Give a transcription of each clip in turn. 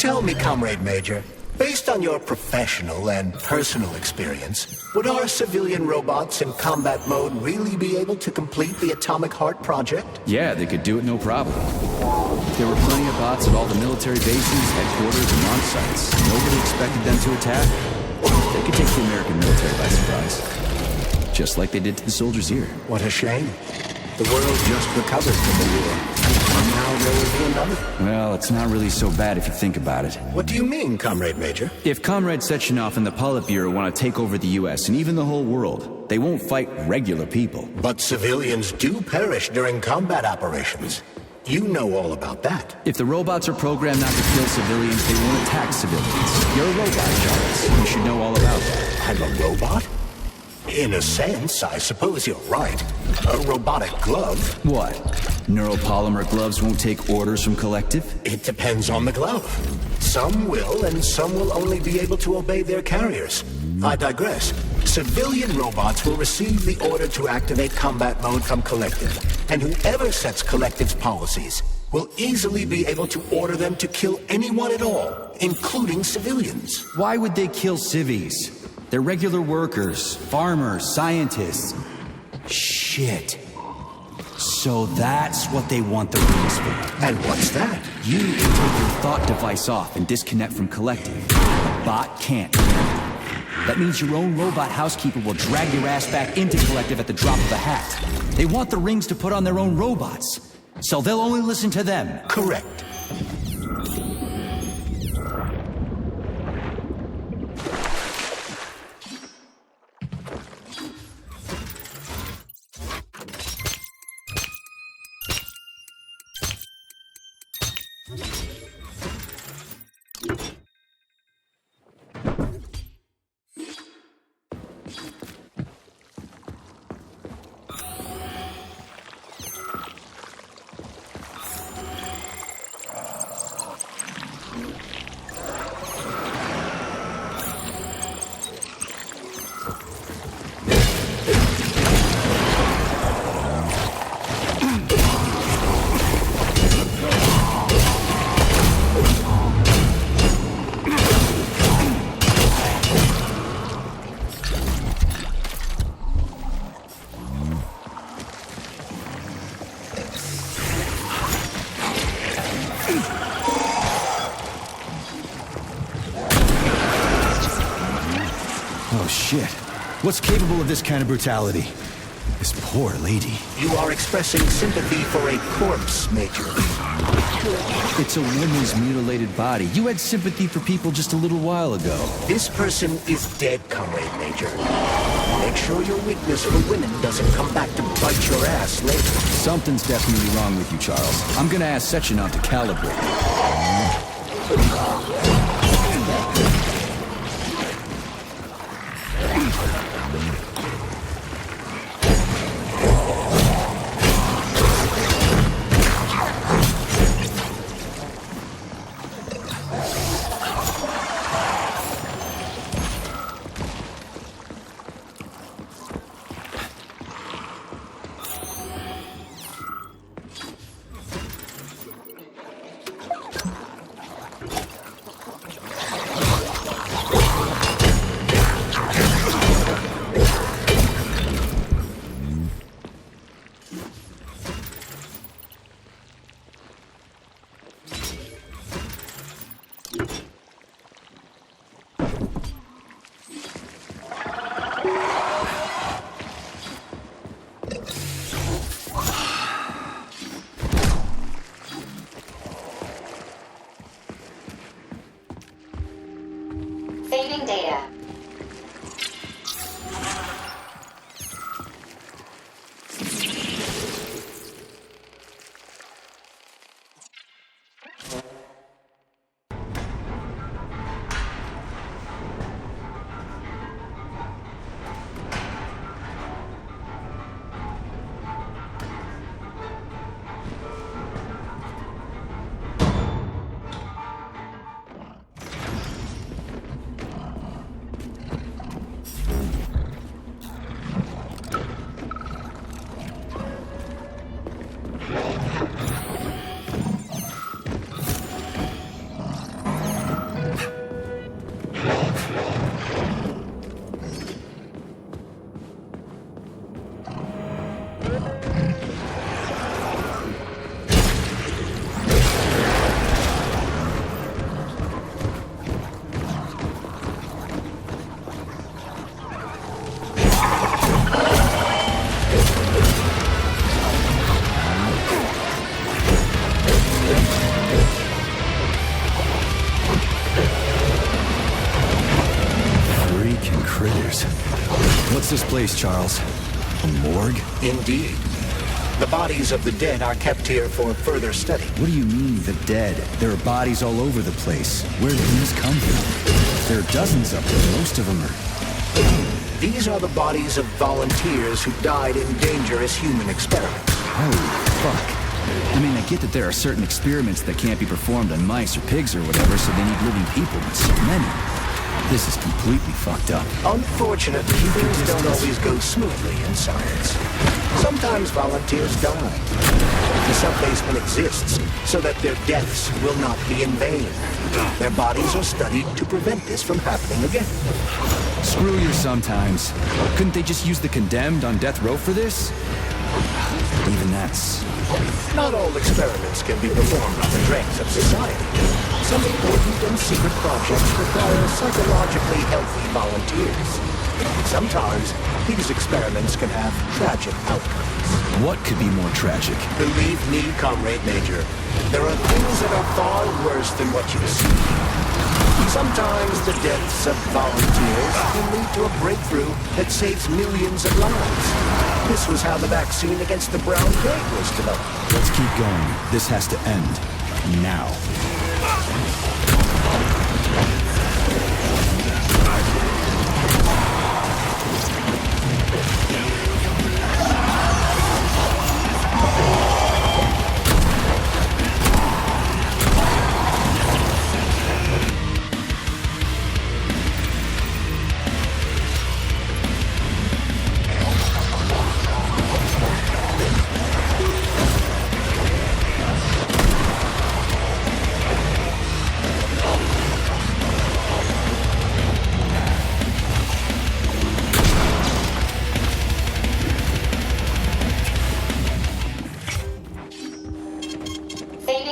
Tell me, Comrade Major, based on your professional and personal experience, would our civilian robots in combat mode really be able to complete the Atomic Heart project? Yeah, they could do it no problem. There were plenty of bots at all the military bases, headquarters, and launch sites. Nobody expected them to attack. They could take the American military by surprise. Just like they did to the soldiers here. What a shame. The world just recovered from the war. And now there will be another. Well, it's not really so bad if you think about it. What do you mean, Comrade Major? If Comrade Sechenov and the Politburo want to take over the U.S. and even the whole world, they won't fight regular people. But civilians do perish during combat operations. You know all about that. If the robots are programmed not to kill civilians, they won't attack civilians. You're a robot, Charles. You should know all about that. I'm a robot? In a sense, I suppose you're right. A robotic glove. What? Neuropolymer gloves won't take orders from Collective? It depends on the glove. Some will, and some will only be able to obey their carriers. I digress. Civilian robots will receive the order to activate combat mode from Collective, and whoever sets Collective's policies will easily be able to order them to kill anyone at all, including civilians. Why would they kill civvies? They're regular workers, farmers, scientists. Shit. So that's what they want the rings for. And what's that? You can take your thought device off and disconnect from Collective. A bot can't. That means your own robot housekeeper will drag your ass back into Collective at the drop of a hat. They want the rings to put on their own robots, so they'll only listen to them. Correct. Oh shit. What's capable of this kind of brutality? This poor lady. You are expressing sympathy for a corpse, Major. It's a woman's mutilated body. You had sympathy for people just a little while ago. This person is dead, Comrade Major. Make sure your weakness for women doesn't come back to bite your ass later. Something's definitely wrong with you, Charles. I'm gonna ask Sechenov to calibrate. place, Charles? A morgue? Indeed. The bodies of the dead are kept here for further study. What do you mean, the dead? There are bodies all over the place. Where did these come from? There are dozens of them. Most of them are... These are the bodies of volunteers who died in dangerous human experiments. Holy fuck. I mean, I get that there are certain experiments that can't be performed on mice or pigs or whatever, so they need living people, but so many. This is completely fucked up. Unfortunately, things don't always go smoothly in science. Sometimes volunteers die. The sub-basement exists so that their deaths will not be in vain. Their bodies are studied to prevent this from happening again. Screw your sometimes. Couldn't they just use the condemned on death row for this? Even that's... Not all experiments can be performed on the dregs of society. Some important and secret projects require psychologically healthy volunteers. Sometimes, these experiments can have tragic outcomes. What could be more tragic? Believe me, Comrade Major, there are things that are far worse than what you see. Sometimes the deaths of volunteers can lead to a breakthrough that saves millions of lives. This was how the vaccine against the brown plague was developed. Let's keep going. This has to end. Now.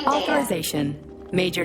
Authorization. Major...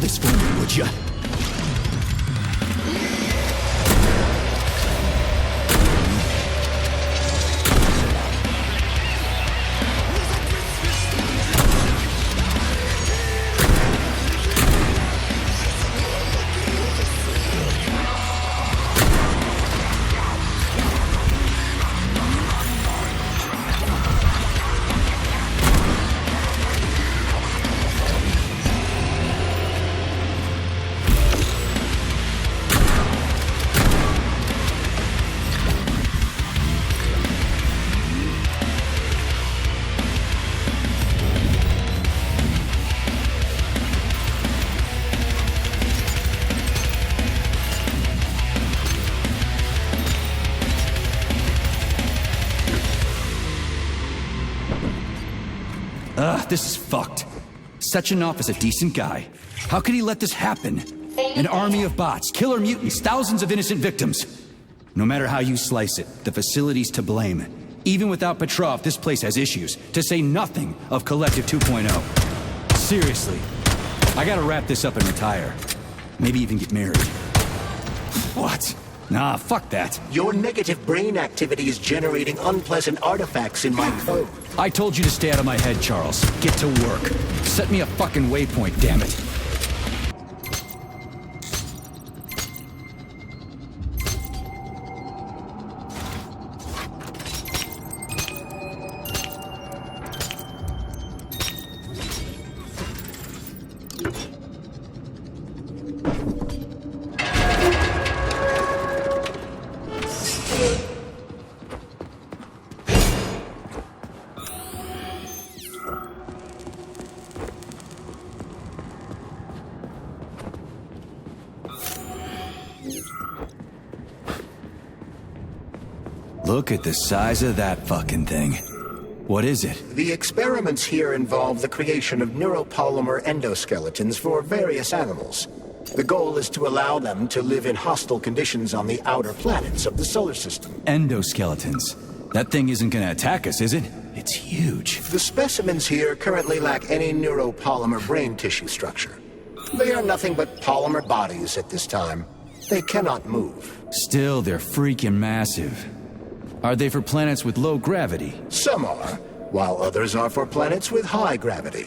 this for me, would ya? This is fucked. Sechenov is a decent guy. How could he let this happen? An army of bots, killer mutants, thousands of innocent victims. No matter how you slice it, the facility's to blame. Even without Petrov, this place has issues, to say nothing of Collective 2.0. Seriously, I gotta wrap this up and retire. Maybe even get married. What? Nah, fuck that. Your negative brain activity is generating unpleasant artifacts in my code. I told you to stay out of my head, Charles. Get to work. Set me a fucking waypoint, damn it. Look at the size of that fucking thing. What is it? The experiments here involve the creation of neuropolymer endoskeletons for various animals. The goal is to allow them to live in hostile conditions on the outer planets of the solar system. Endoskeletons. That thing isn't gonna attack us, is it? It's huge. The specimens here currently lack any neuropolymer brain tissue structure. They are nothing but polymer bodies at this time. They cannot move. Still, they're freaking massive. Are they for planets with low gravity? Some are, while others are for planets with high gravity.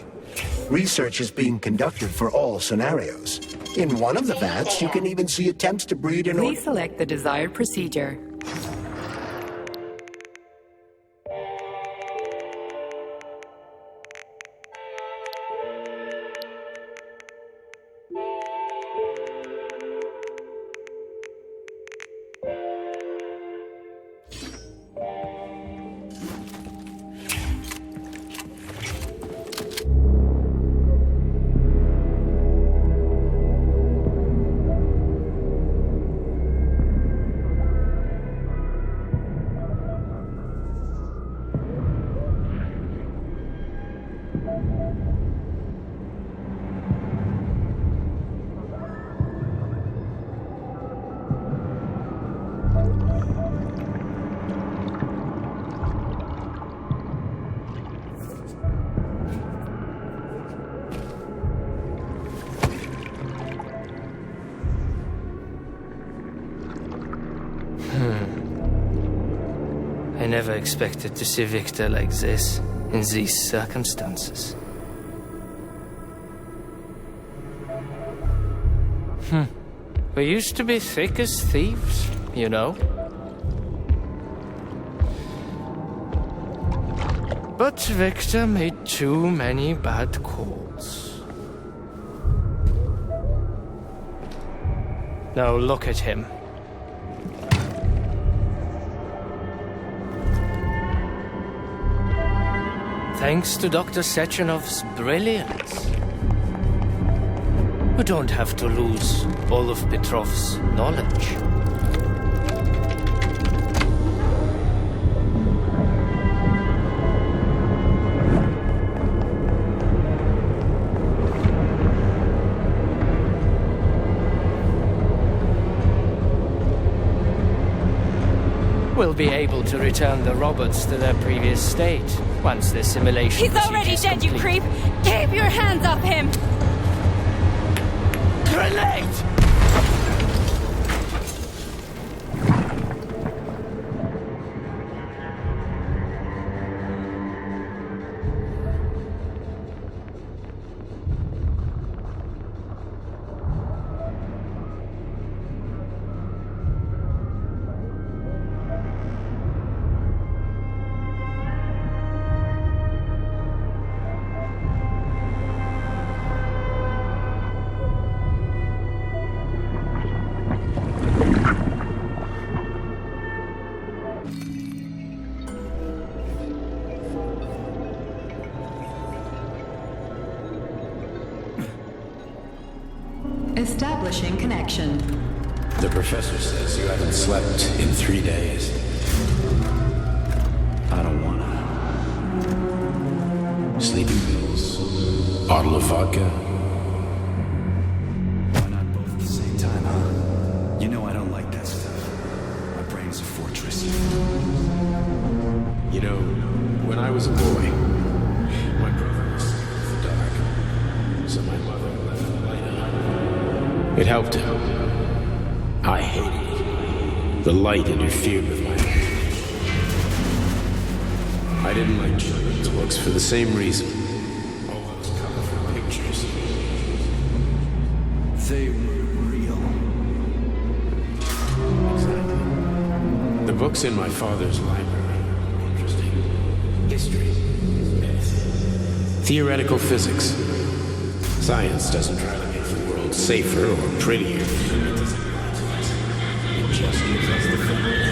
Research is being conducted for all scenarios. In one of the vats, you can even see attempts to breed in... Please select the desired procedure. I never expected to see Victor like this, in these circumstances. We used to be thick as thieves, you know? But Victor made too many bad calls. Now look at him. Thanks to Dr. Sechenov's brilliance. We don't have to lose all of Petrov's knowledge. We'll be able to return the robots to their previous state once the simulation. He's already dead, you creep! Keep your hands off him! Grenade! Establishing connection. The professor says you haven't slept in 3 days. I don't wanna. Sleeping pills. Bottle of vodka. Why not both at the same time, huh? You know I don't like that stuff. My brain's a fortress. You know, when I was a boy, my brother was in the dark, so my mother left the light on. It helped him. I hated it. The light interfered with my life. I didn't like children's books for the same reason. All those colorful pictures. They were real. Exactly. The books in my father's library were interesting. History, myth, theoretical physics. Science doesn't try to make the world safer or prettier. It doesn't lie to us. It just gives us the facts.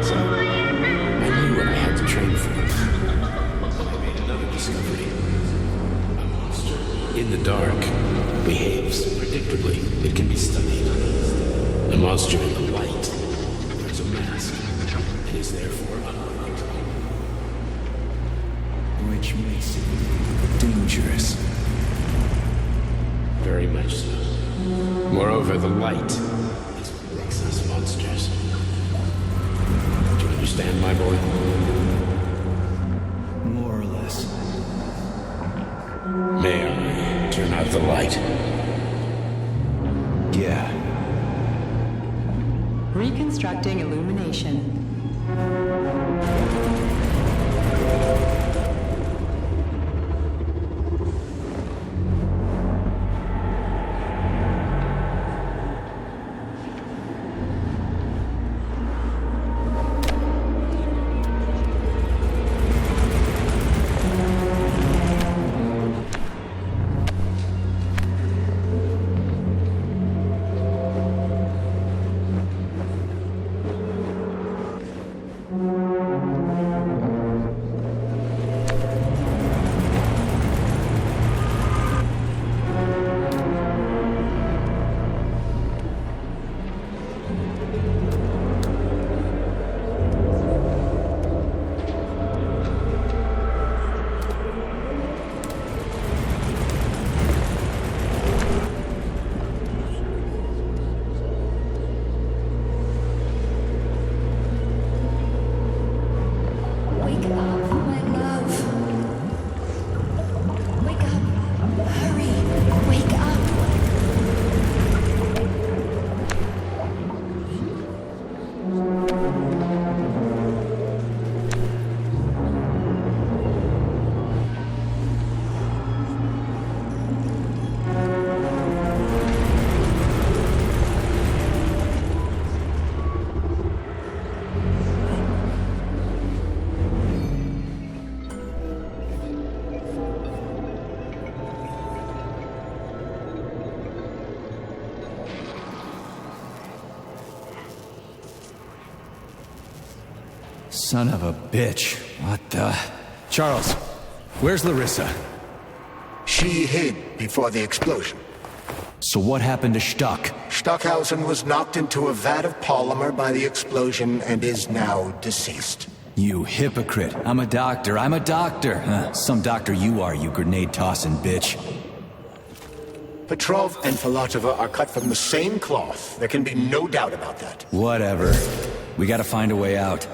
So, I knew what I had to train for. And I made another discovery. A monster in the dark behaves predictably. It can be studied. A monster in the light wears a mask and is therefore unpredictable. Which makes it dangerous. Very much so. Moreover, the light is what makes us monsters. Do you understand, my boy? More or less. May I turn out the light? Yeah. Reconstructing illumination. Son of a bitch. What the... Charles, where's Larissa? She hid before the explosion. So what happened to Stuck? Stockhausen was knocked into a vat of polymer by the explosion and is now deceased. You hypocrite. I'm a doctor. Some doctor you are, you grenade-tossing bitch. Petrov and Filatova are cut from the same cloth. There can be no doubt about that. Whatever. We gotta find a way out.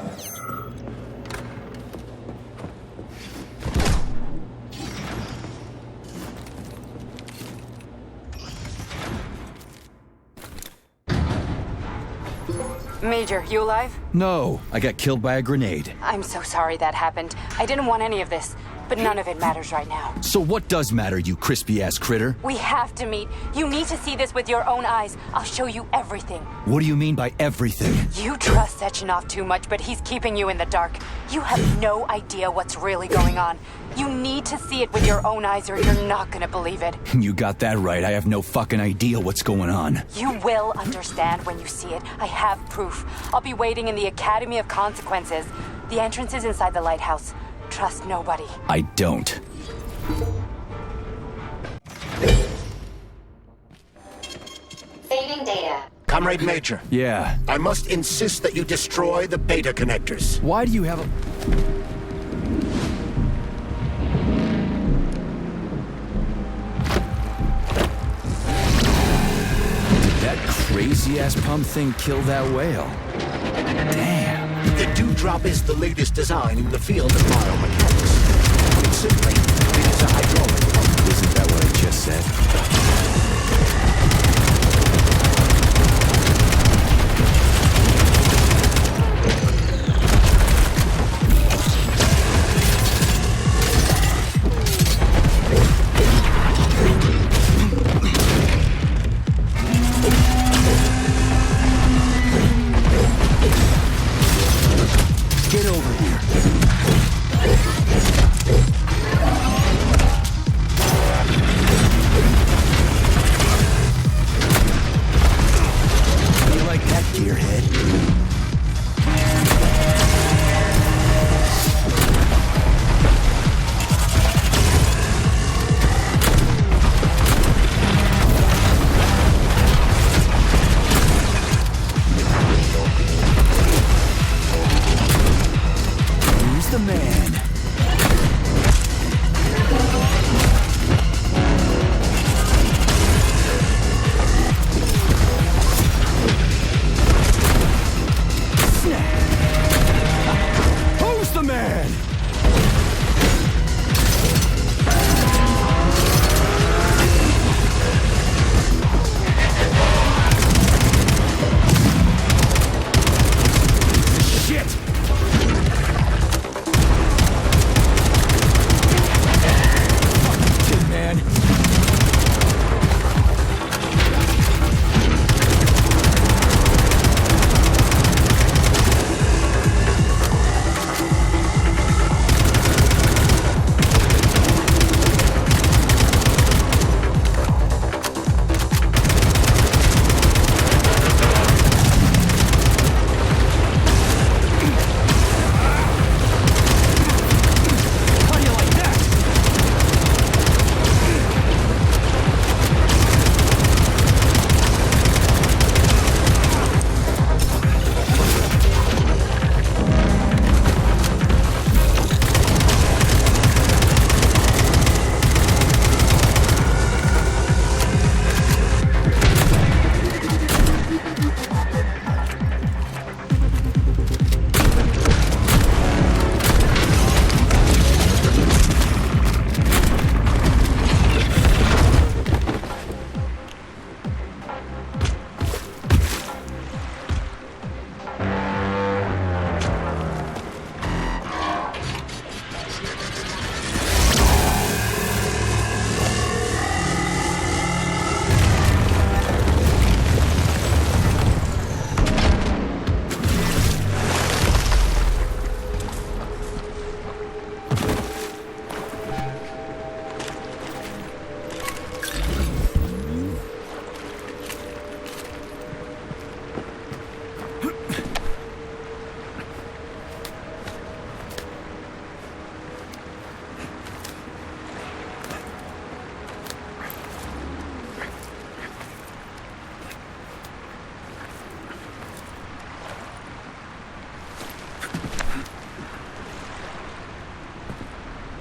Major, you alive? No, I got killed by a grenade. I'm so sorry that happened. I didn't want any of this, but none of it matters right now. So what does matter, you crispy-ass critter? We have to meet. You need to see this with your own eyes. I'll show you everything. What do you mean by everything? You trust Sechenov too much, but he's keeping you in the dark. You have no idea what's really going on. You need to see it with your own eyes or you're not gonna believe it. You got that right. I have no fucking idea what's going on. You will understand when you see it. I have proof. I'll be waiting in the Academy of Consequences. The entrance is inside the lighthouse. Trust nobody. I don't. Saving data. Comrade Major, Yeah. I must insist that you destroy the beta connectors. Why do you have a... Did that crazy-ass pump thing kill that whale? Damn. The Dewdrop is the latest design in the field of biomechanics. Put simply, it is a hydraulic pump. Isn't that what I just said? Get over here. You like that, gearhead? Who's the man? Who's the man? Shit! Tin Man. How do you like that?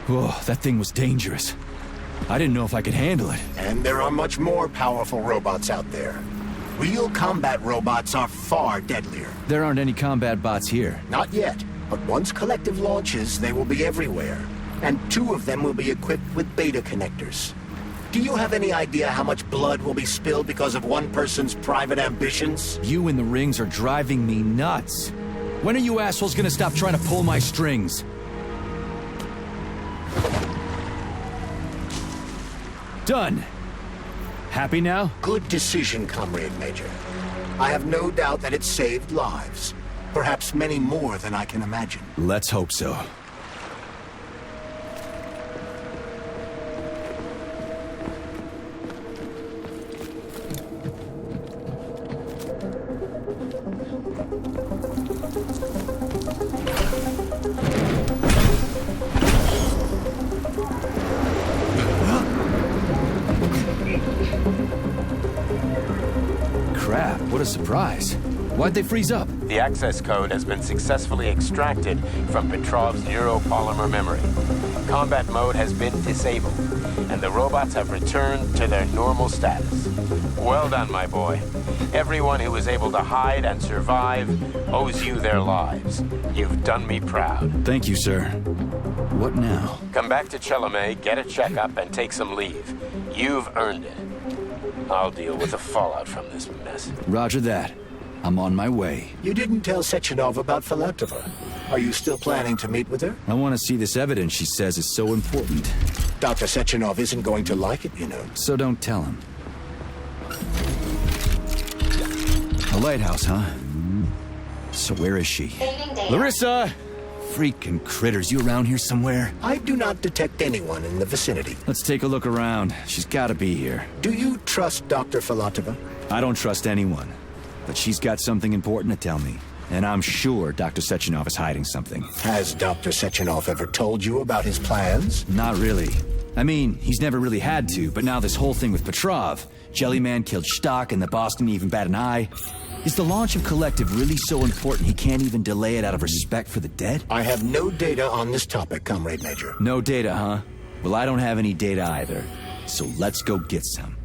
Whoa, that thing was dangerous. I didn't know if I could handle it. And there are much more powerful robots out there. Real combat robots are far deadlier. There aren't any combat bots here. Not yet, but once Collective launches, they will be everywhere. And 2 of them will be equipped with beta connectors. Do you have any idea how much blood will be spilled because of one person's private ambitions? You and the rings are driving me nuts. When are you assholes gonna stop trying to pull my strings? Done. Happy now? Good decision, Comrade Major. I have no doubt that it saved lives. Perhaps many more than I can imagine. Let's hope so. Crap, what a surprise. Why'd they freeze up? The access code has been successfully extracted from Petrov's neuropolymer memory. Combat mode has been disabled, and the robots have returned to their normal status. Well done, my boy. Everyone who was able to hide and survive owes you their lives. You've done me proud. Thank you, sir. What now? Come back to Chelome, get a checkup, and take some leave. You've earned it. I'll deal with the fallout from this mess. Roger that. I'm on my way. You didn't tell Sechenov about Filatova. Are you still planning to meet with her? I want to see this evidence she says is so important. Dr. Sechenov isn't going to like it, you know. So don't tell him. A lighthouse, huh? So where is she? Larissa! Freaking critters, you around here somewhere? I do not detect anyone in the vicinity. Let's take a look around. She's gotta be here. Do you trust Dr. Filatova? I don't trust anyone. But she's got something important to tell me. And I'm sure Dr. Sechenov is hiding something. Has Dr. Sechenov ever told you about his plans? Not really. I mean, he's never really had to, but now this whole thing with Petrov, Jellyman killed Stock and the boss didn't even bat an eye. Is the launch of Collective really so important he can't even delay it out of respect for the dead? I have no data on this topic, Comrade Major. No data, huh? Well, I don't have any data either. So let's go get some.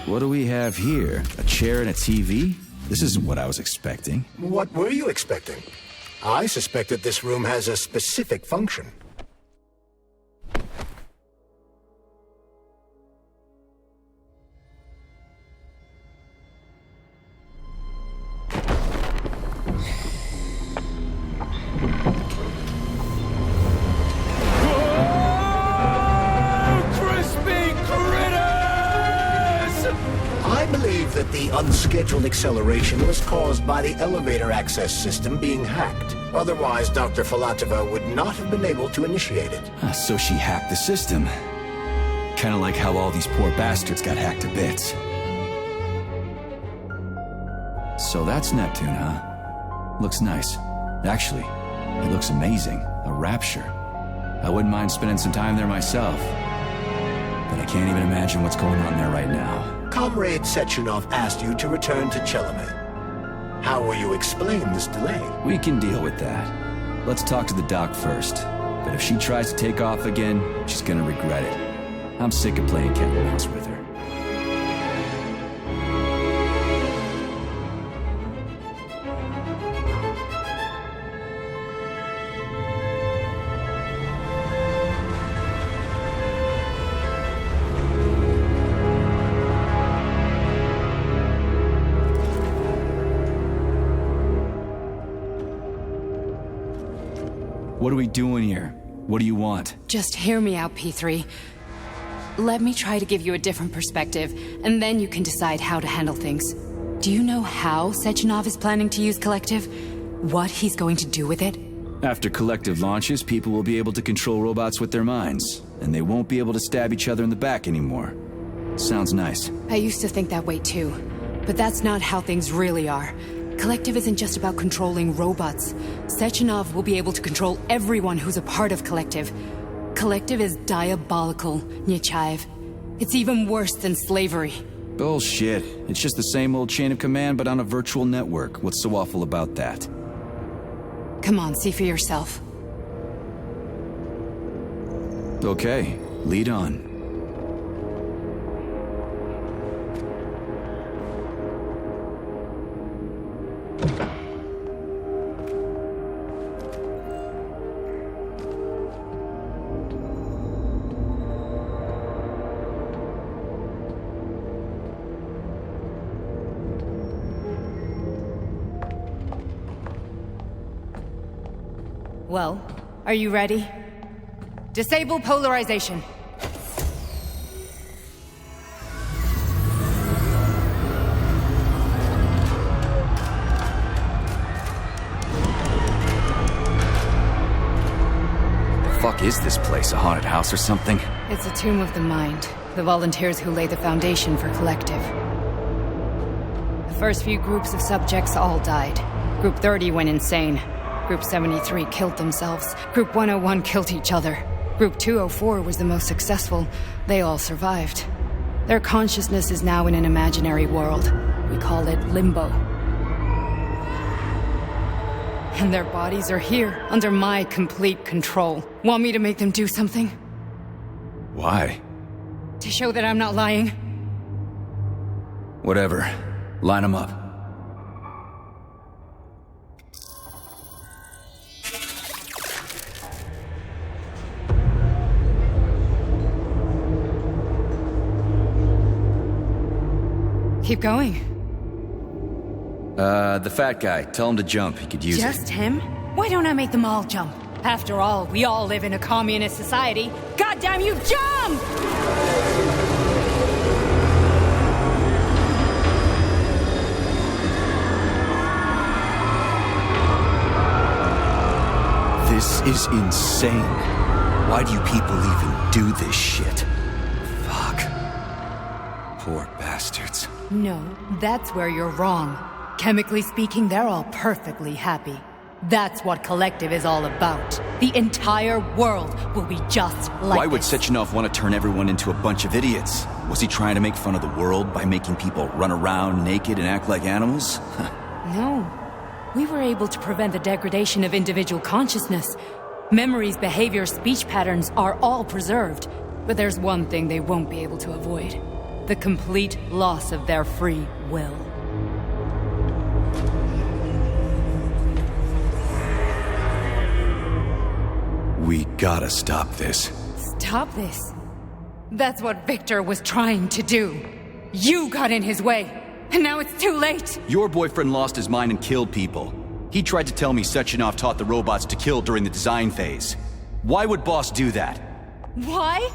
What do we have here? A chair and a TV? This isn't what I was expecting. What were you expecting? I suspected this room has a specific function. The unscheduled acceleration was caused by the elevator access system being hacked. Otherwise, Dr. Filatova would not have been able to initiate it. So she hacked the system. Kinda like how all these poor bastards got hacked to bits. So that's Neptune, huh? Looks nice. Actually, it looks amazing. A rapture. I wouldn't mind spending some time there myself. But I can't even imagine what's going on there right now. Comrade Sechenov asked you to return to Chelome. How will you explain this delay? We can deal with that. Let's talk to the doc first. But if she tries to take off again, she's gonna regret it. I'm sick of playing cat and mouse with her. What are we doing here? What do you want? Just hear me out, P3. Let me try to give you a different perspective, and then you can decide how to handle things. Do you know how Sechenov is planning to use Collective? What he's going to do with it? After Collective launches, people will be able to control robots with their minds, and they won't be able to stab each other in the back anymore. Sounds nice. I used to think that way too, but that's not how things really are. Collective isn't just about controlling robots. Sechenov will be able to control everyone who's a part of Collective. Collective is diabolical, Nechayev. It's even worse than slavery. Bullshit. It's just the same old chain of command, but on a virtual network. What's so awful about that? Come on, see for yourself. Okay, lead on. Well, are you ready? Disable polarization. Fuck is this place? A haunted house or something? It's a tomb of the mind. The volunteers who lay the foundation for Collective. The first few groups of subjects all died. Group 30 went insane. Group 73 killed themselves. Group 101 killed each other. Group 204 was the most successful. They all survived. Their consciousness is now in an imaginary world. We call it Limbo. And their bodies are here, under my complete control. Want me to make them do something? Why? To show that I'm not lying? Whatever. Line them up. Keep going. The fat guy. Tell him to jump. He could use it. Just him? Why don't I make them all jump? After all, we all live in a communist society. Goddamn you, jump! This is insane. Why do you people even do this shit? Fuck. Poor bastards. No, that's where you're wrong. Chemically speaking, they're all perfectly happy. That's what Collective is all about. The entire world will be just like Why would this. Sechenov want to turn everyone into a bunch of idiots? Was he trying to make fun of the world by making people run around naked and act like animals? No. We were able to prevent the degradation of individual consciousness. Memories, behavior, speech patterns are all preserved. But there's one thing they won't be able to avoid. The complete loss of their free will. We gotta stop this. Stop this. That's what Victor was trying to do. You got in his way, and now it's too late. Your boyfriend lost his mind and killed people. He tried to tell me Sechenov taught the robots to kill during the design phase. Why would Boss do that? Why?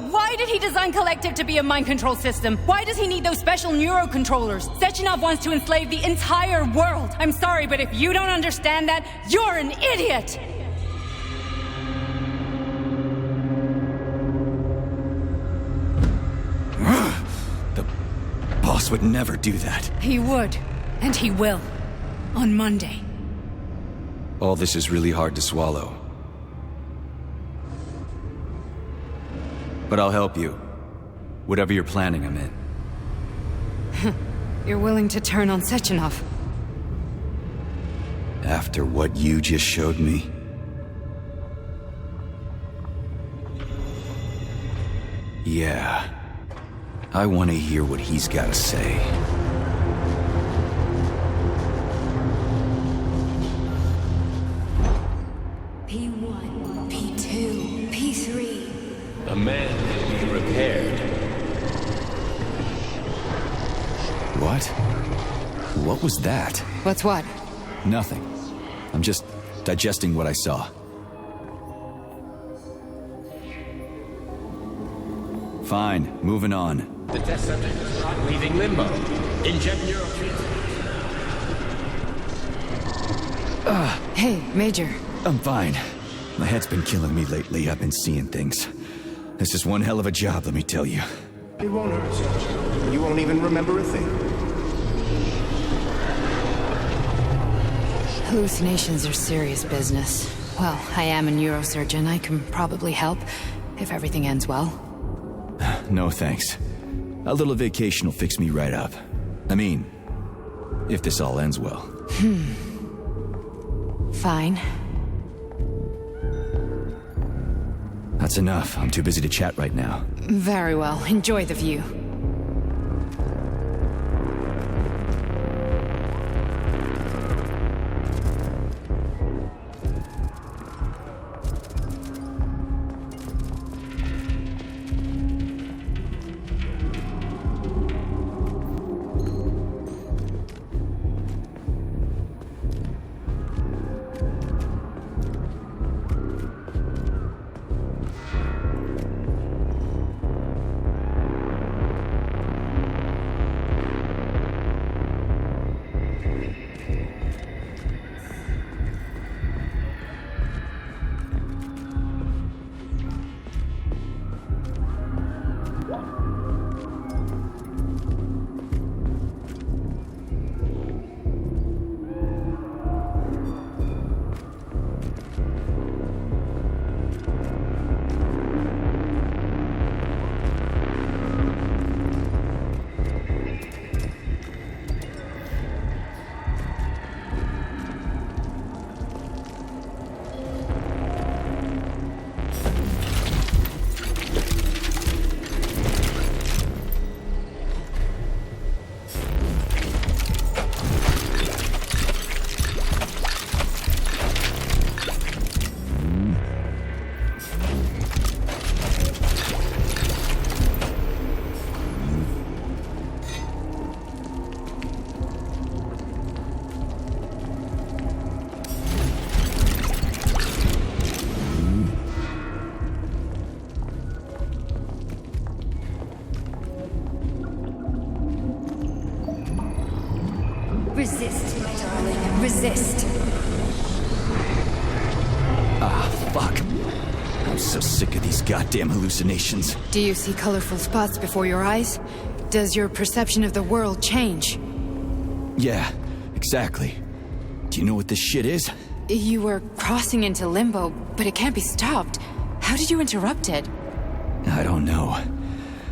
Why did he design Collective to be a mind control system? Why does he need those special neurocontrollers? Sechenov wants to enslave the entire world. I'm sorry, but if you don't understand that, you're an idiot! The boss would never do that. He would, and he will. On Monday. All this is really hard to swallow. But I'll help you. Whatever you're planning, I'm in. You're willing to turn on Sechenov? After what you just showed me? Yeah. I want to hear what he's got to say. P1, P2, P3. A man can be repaired. What? What was that? What's what? Nothing. I'm just digesting what I saw. Fine, moving on. The test subject is not leaving limbo. Inject neurotransmitters. Hey, Major. I'm fine. My head's been killing me lately. I've been seeing things. This is one hell of a job, let me tell you. It won't hurt, Sergeant. You won't even remember a thing. Hallucinations are serious business. Well, I am a neurosurgeon. I can probably help, if everything ends well. No thanks. A little vacation will fix me right up. I mean, if this all ends well. Fine. That's enough. I'm too busy to chat right now. Very well. Enjoy the view. Resist, my darling. Resist. Ah, fuck. I'm so sick of these goddamn hallucinations. Do you see colorful spots before your eyes? Does your perception of the world change? Yeah, exactly. Do you know what this shit is? You were crossing into limbo, but it can't be stopped. How did you interrupt it? I don't know.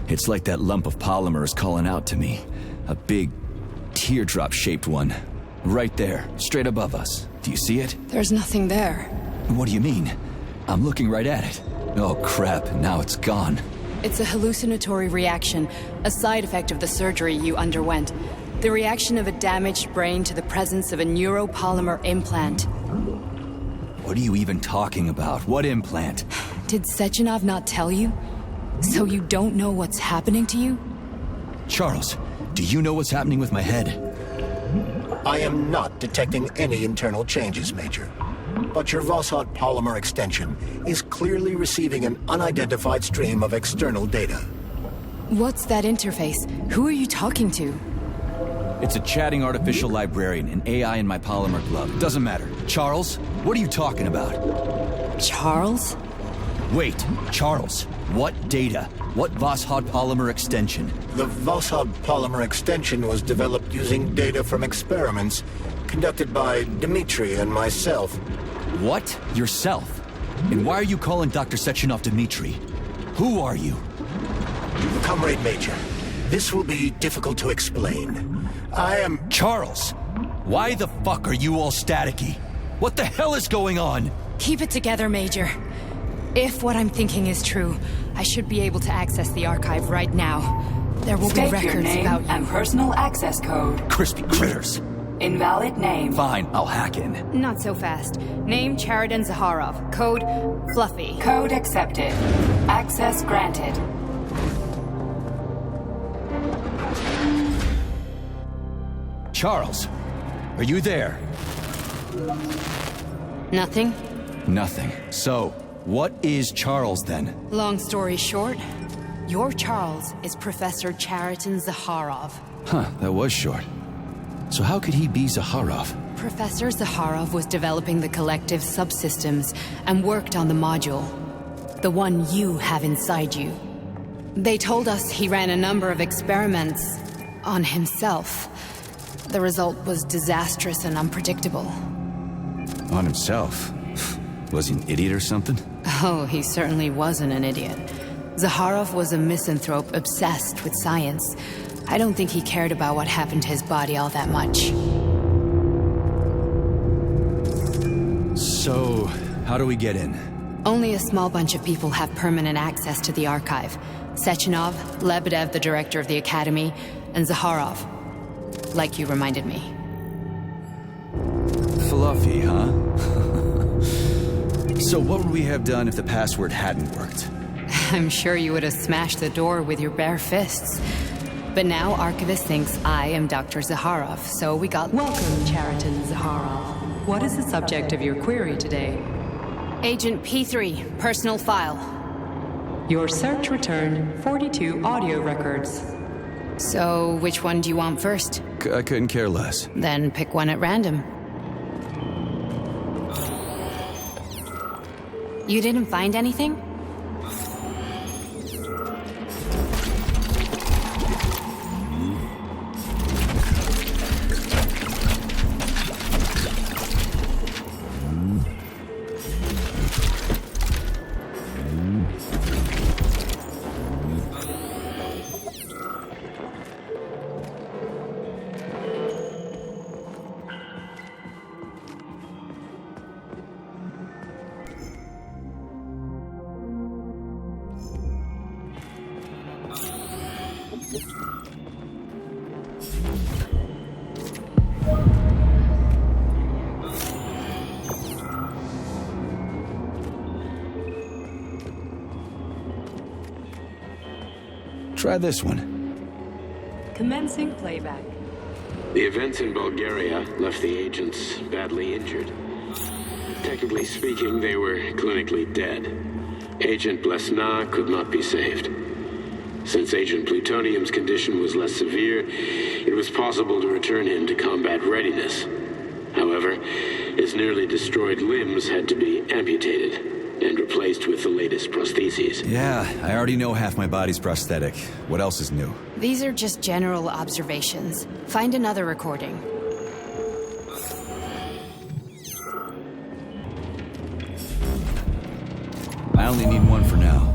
It's like that lump of polymer is calling out to me. A big, teardrop-shaped one. Right there, straight above us. Do you see it? There's nothing there. What do you mean? I'm looking right at it. Oh crap, now it's gone. It's a hallucinatory reaction, a side effect of the surgery you underwent. The reaction of a damaged brain to the presence of a neuropolymer implant. What are you even talking about? What implant? Did Sechenov not tell you? So you don't know what's happening to you? Charles, do you know what's happening with my head? I am not detecting any internal changes, Major. But your Vossard polymer extension is clearly receiving an unidentified stream of external data. What's that interface? Who are you talking to? It's a chatting artificial librarian, an AI in my polymer glove. Doesn't matter. Charles, what are you talking about? Charles? Wait, Charles, what data? What Vossard polymer extension? The Vossard polymer extension was developed using data from experiments conducted by Dmitri and myself. What? Yourself? And why are you calling Dr. Sechenov Dmitri? Who are you? Comrade Major, this will be difficult to explain. I am... Charles! Why the fuck are you all staticky? What the hell is going on? Keep it together, Major. If what I'm thinking is true, I should be able to access the archive right now. There will be records about you. And personal access code. Crispy critters. Invalid name. Fine, I'll hack in. Not so fast. Name Cheriton Zaharov. Code Fluffy. Code accepted. Access granted. Charles, are you there? Nothing? Nothing. So, what is Charles then? Long story short, your Charles is Professor Cheriton Zaharov. Huh, that was short. So how could he be Zaharov? Professor Zaharov was developing the collective subsystems and worked on the module. The one you have inside you. They told us he ran a number of experiments on himself. The result was disastrous and unpredictable. On himself? Was he an idiot or something? Oh, he certainly wasn't an idiot. Zaharov was a misanthrope obsessed with science. I don't think he cared about what happened to his body all that much. So, how do we get in? Only a small bunch of people have permanent access to the archive. Sechenov, Lebedev, the director of the Academy, and Zaharov. Like you reminded me. Fluffy, huh? So what would we have done if the password hadn't worked? I'm sure you would have smashed the door with your bare fists. But now Archivist thinks I am Dr. Zaharov, so we got... Welcome, Chariton Zaharov. What is the subject of your query today? Agent P3, personal file. Your search returned 42 audio records. So, which one do you want first? I couldn't care less. Then pick one at random. You didn't find anything? Try this one. Commencing playback. The events in Bulgaria left the agents badly injured. Technically speaking, they were clinically dead. Agent Blesna could not be saved. Since Agent Plutonium's condition was less severe, it was possible to return him to combat readiness. However, his nearly destroyed limbs had to be amputated and replaced with the latest prostheses. Yeah, I already know half my body's prosthetic. What else is new? These are just general observations. Find another recording. I only need one for now.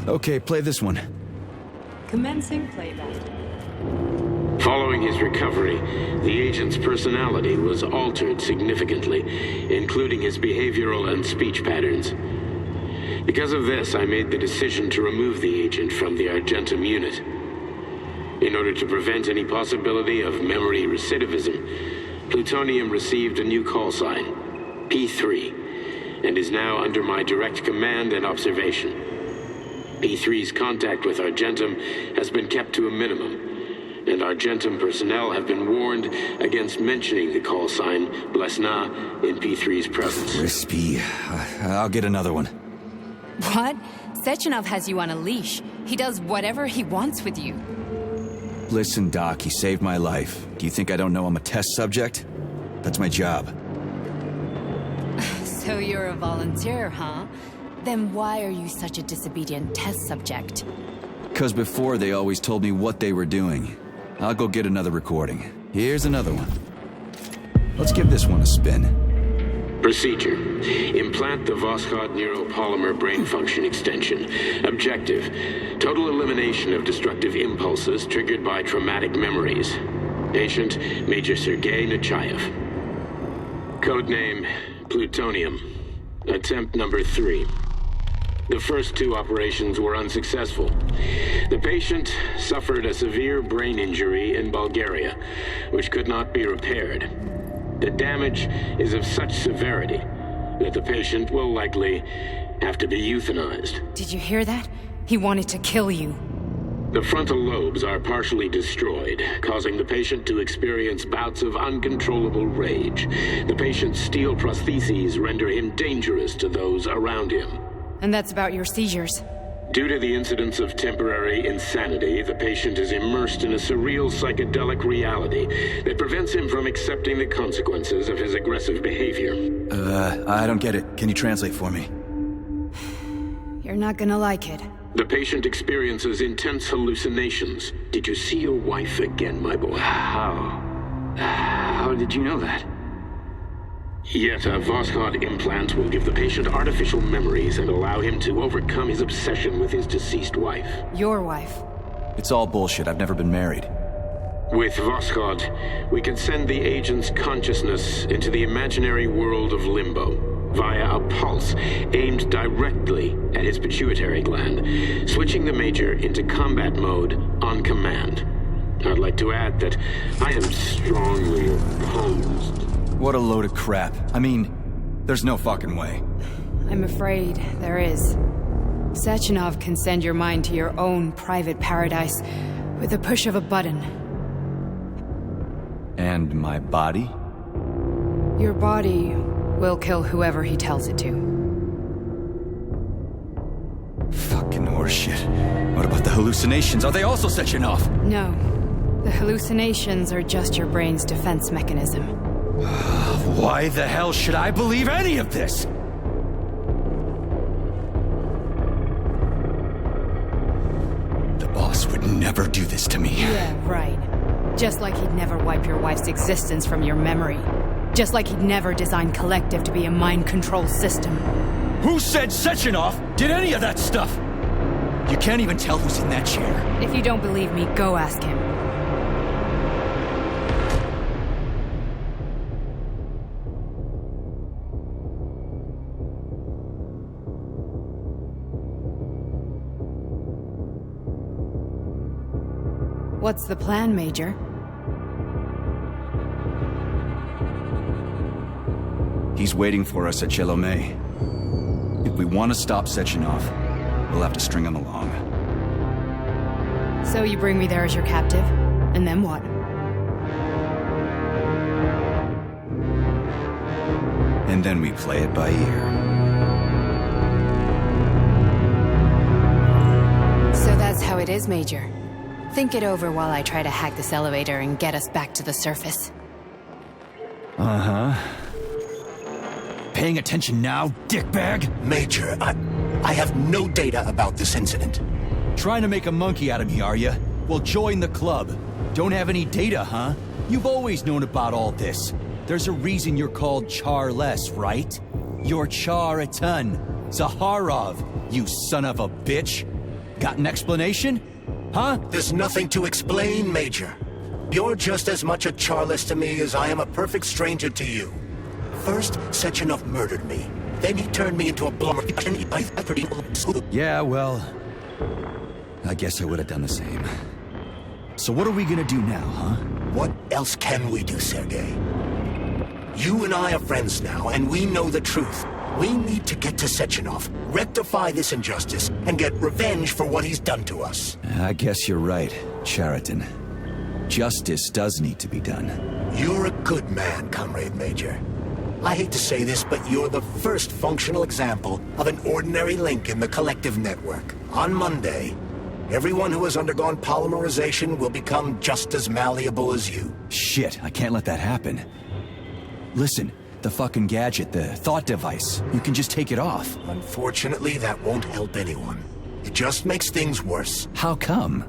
Okay, play this one. Commencing playback. Following his recovery, the agent's personality was altered significantly, including his behavioral and speech patterns. Because of this, I made the decision to remove the agent from the Argentum unit. In order to prevent any possibility of memory recidivism, Plutonium received a new call sign, P3, and is now under my direct command and observation. P3's contact with Argentum has been kept to a minimum, and Argentum personnel have been warned against mentioning the call sign Blesna in P3's presence. Crispy. I'll get another one. What? Sechenov has you on a leash. He does whatever he wants with you. Listen, Doc, he saved my life. Do you think I don't know I'm a test subject? That's my job. So you're a volunteer, huh? Then why are you such a disobedient test subject? 'Cause before they always told me what they were doing. I'll go get another recording. Here's another one. Let's give this one a spin. Procedure. Implant the Voskhod neuropolymer brain function extension. Objective. Total elimination of destructive impulses triggered by traumatic memories. Patient, Major Sergei Nechayev. Codename, Plutonium. Attempt number 3. The first 2 operations were unsuccessful. The patient suffered a severe brain injury in Bulgaria, which could not be repaired. The damage is of such severity that the patient will likely have to be euthanized. Did you hear that? He wanted to kill you. The frontal lobes are partially destroyed, causing the patient to experience bouts of uncontrollable rage. The patient's steel prostheses render him dangerous to those around him. And that's about your seizures. Due to the incidence of temporary insanity, the patient is immersed in a surreal psychedelic reality that prevents him from accepting the consequences of his aggressive behavior. I don't get it. Can you translate for me? You're not gonna like it. The patient experiences intense hallucinations. Did you see your wife again, my boy? How did you know that? Yet a Voskhod implant will give the patient artificial memories and allow him to overcome his obsession with his deceased wife. Your wife. It's all bullshit. I've never been married. With Voskhod, we can send the agent's consciousness into the imaginary world of limbo via a pulse aimed directly at his pituitary gland, switching the Major into combat mode on command. I'd like to add that I am strongly opposed. What a load of crap. I mean, there's no fucking way. I'm afraid there is. Sechenov can send your mind to your own private paradise with a push of a button. And my body? Your body will kill whoever he tells it to. Fucking horseshit. What about the hallucinations? Are they also Sechenov? No. The hallucinations are just your brain's defense mechanism. Why the hell should I believe any of this? The boss would never do this to me. Yeah, right. Just like he'd never wipe your wife's existence from your memory. Just like he'd never design Collective to be a mind control system. Who said Sechenov did any of that stuff? You can't even tell who's in that chair. If you don't believe me, go ask him. What's the plan, Major? He's waiting for us at Chelomey. If we want to stop Sechenov, we'll have to string him along. So you bring me there as your captive, and then what? And then we play it by ear. So that's how it is, Major. Think it over while I try to hack this elevator and get us back to the surface. Uh-huh. Paying attention now, dickbag? Major, I have no data about this incident. Trying to make a monkey out of me, are you? Well, join the club. Don't have any data, huh? You've always known about all this. There's a reason you're called Charless, right? You're Char-a-ton. Zaharov, you son of a bitch. Got an explanation? Huh? There's nothing to explain, Major. You're just as much a Charless to me as I am a perfect stranger to you. First, Sechenov murdered me. Then he turned me into a blubber. Yeah, well... I guess I would have done the same. So what are we gonna do now, huh? What else can we do, Sergei? You and I are friends now, and we know the truth. We need to get to Sechenov, rectify this injustice, and get revenge for what he's done to us. I guess you're right, Chariton. Justice does need to be done. You're a good man, Comrade Major. I hate to say this, but you're the first functional example of an ordinary link in the Collective network. On Monday, everyone who has undergone polymerization will become just as malleable as you. Shit, I can't let that happen. Listen, the fucking gadget, the thought device, you can just take it off. Unfortunately, that won't help anyone. It just makes things worse. How come?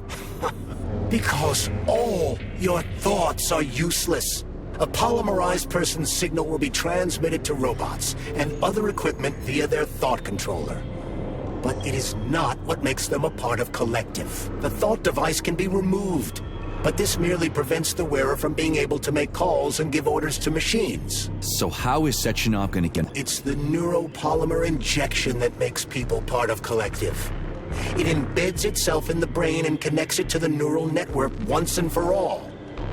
Because all your thoughts are useless. A polymerized person's signal will be transmitted to robots and other equipment via their thought controller. But it is not what makes them a part of Collective. The thought device can be removed, but this merely prevents the wearer from being able to make calls and give orders to machines. So how is Sechenov gonna get... It's the neuropolymer injection that makes people part of Collective. It embeds itself in the brain and connects it to the neural network once and for all.